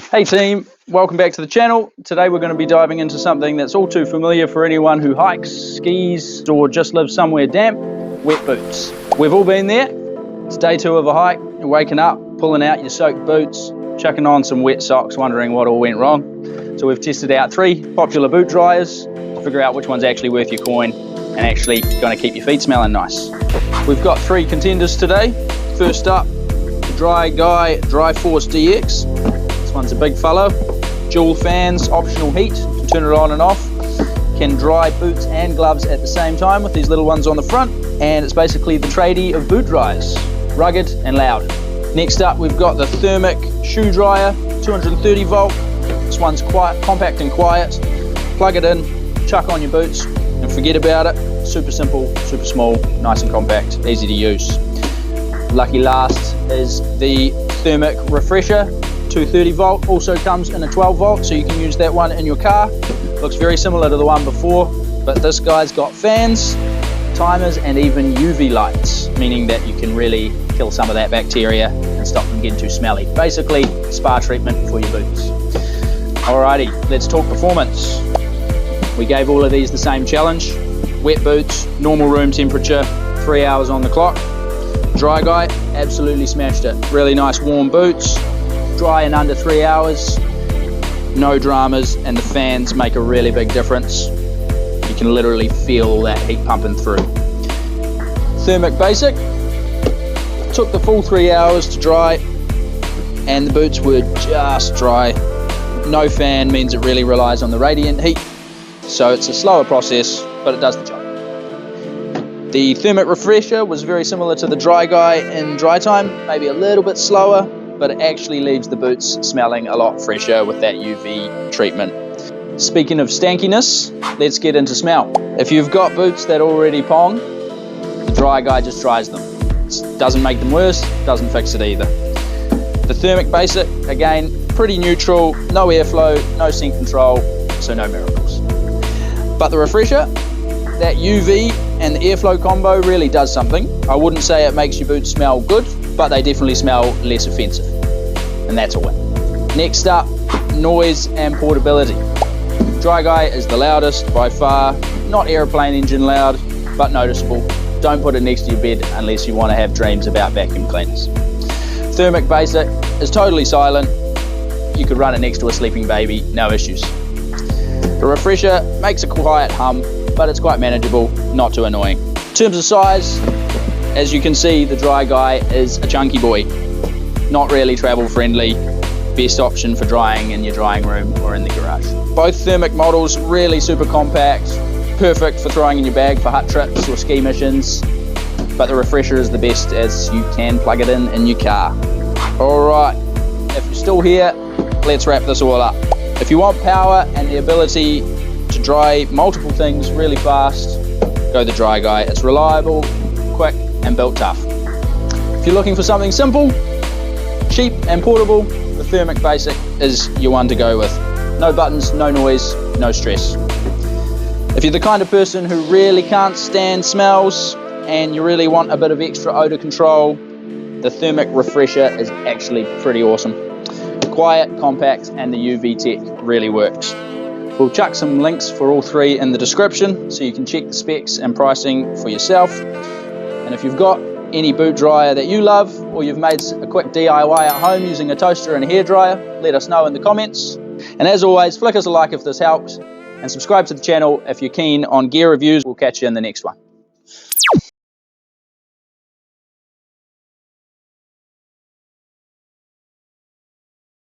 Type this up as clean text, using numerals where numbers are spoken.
Hey team, welcome back to the channel. Today we're going to be diving into something that's all too familiar for anyone who hikes, skis, or just lives somewhere damp: wet boots. We've all been there. It's day 2 of a hike. You're waking up, pulling out your soaked boots, chucking on some wet socks, wondering what all went wrong. So we've tested out 3 popular boot dryers to figure out which one's actually worth your coin and actually going to keep your feet smelling nice. We've got 3 contenders today. First up, the DryGuy Force DX. This one's a big fellow, dual fans, optional heat, you can turn it on and off, can dry boots and gloves at the same time with these little ones on the front, and it's basically the tradie of boot dryers, rugged and loud. Next up we've got the Therm-ic Shoe Dryer, 230 volt, this one's quite compact and quiet, plug it in, chuck on your boots and forget about it. Super simple, super small, nice and compact, easy to use. Lucky last is the Therm-ic Refresher, 230 volt, also comes in a 12 volt, so you can use that one in your car. Looks very similar to the one before, but this guy's got fans, timers, and even UV lights, meaning that you can really kill some of that bacteria and stop them getting too smelly. Basically, spa treatment for your boots. Alrighty, let's talk performance. We gave all of these the same challenge. Wet boots, normal room temperature, 3 hours on the clock. DryGuy absolutely smashed it. Really nice warm boots, dry in under 3 hours, no dramas, and the fans make a really big difference. You can literally feel that heat pumping through. Therm-ic Basic took the full 3 hours to dry, and the boots were just dry. No fan means it really relies on the radiant heat, so it's a slower process, but it does the job. The Therm-ic Refresher was very similar to the DryGuy in dry time, maybe a little bit slower, but it actually leaves the boots smelling a lot fresher with that UV treatment. Speaking of stankiness, let's get into smell. If you've got boots that already pong, the DryGuy just dries them. It doesn't make them worse, doesn't fix it either. The Therm-ic Basic, again, pretty neutral, no airflow, no scent control, so no miracles. But the Refresher, that UV and the airflow combo really does something. I wouldn't say it makes your boots smell good, but they definitely smell less offensive, and that's a win. Next up, noise and portability. DryGuy is the loudest by far, not airplane engine loud, but noticeable. Don't put it next to your bed unless you want to have dreams about vacuum cleaners. Therm-ic Basic is totally silent. You could run it next to a sleeping baby, no issues. The Refresher makes a quiet hum, but it's quite manageable, not too annoying. In terms of size, as you can see, the DryGuy is a chunky boy. Not really travel friendly, best option for drying in your drying room or in the garage. Both Therm-ic models really super compact, perfect for throwing in your bag for hut trips or ski missions, but the Refresher is the best as you can plug it in your car. Alright, if you're still here, let's wrap this all up. If you want power and the ability to dry multiple things really fast, go the DryGuy. It's reliable, quick, and built tough. If you're looking for something simple, cheap, and portable, the Therm-ic Basic is your one to go with. No buttons, no noise, no stress. If you're the kind of person who really can't stand smells and you really want a bit of extra odor control, the Therm-ic Refresher is actually pretty awesome. Quiet, compact, and the UV tech really works. We'll chuck some links for all 3 in the description so you can check the specs and pricing for yourself. And if you've got any boot dryer that you love, or you've made a quick DIY at home using a toaster and a hairdryer, let us know in the comments. And as always, flick us a like if this helped, and subscribe to the channel if you're keen on gear reviews. We'll catch you in the next one.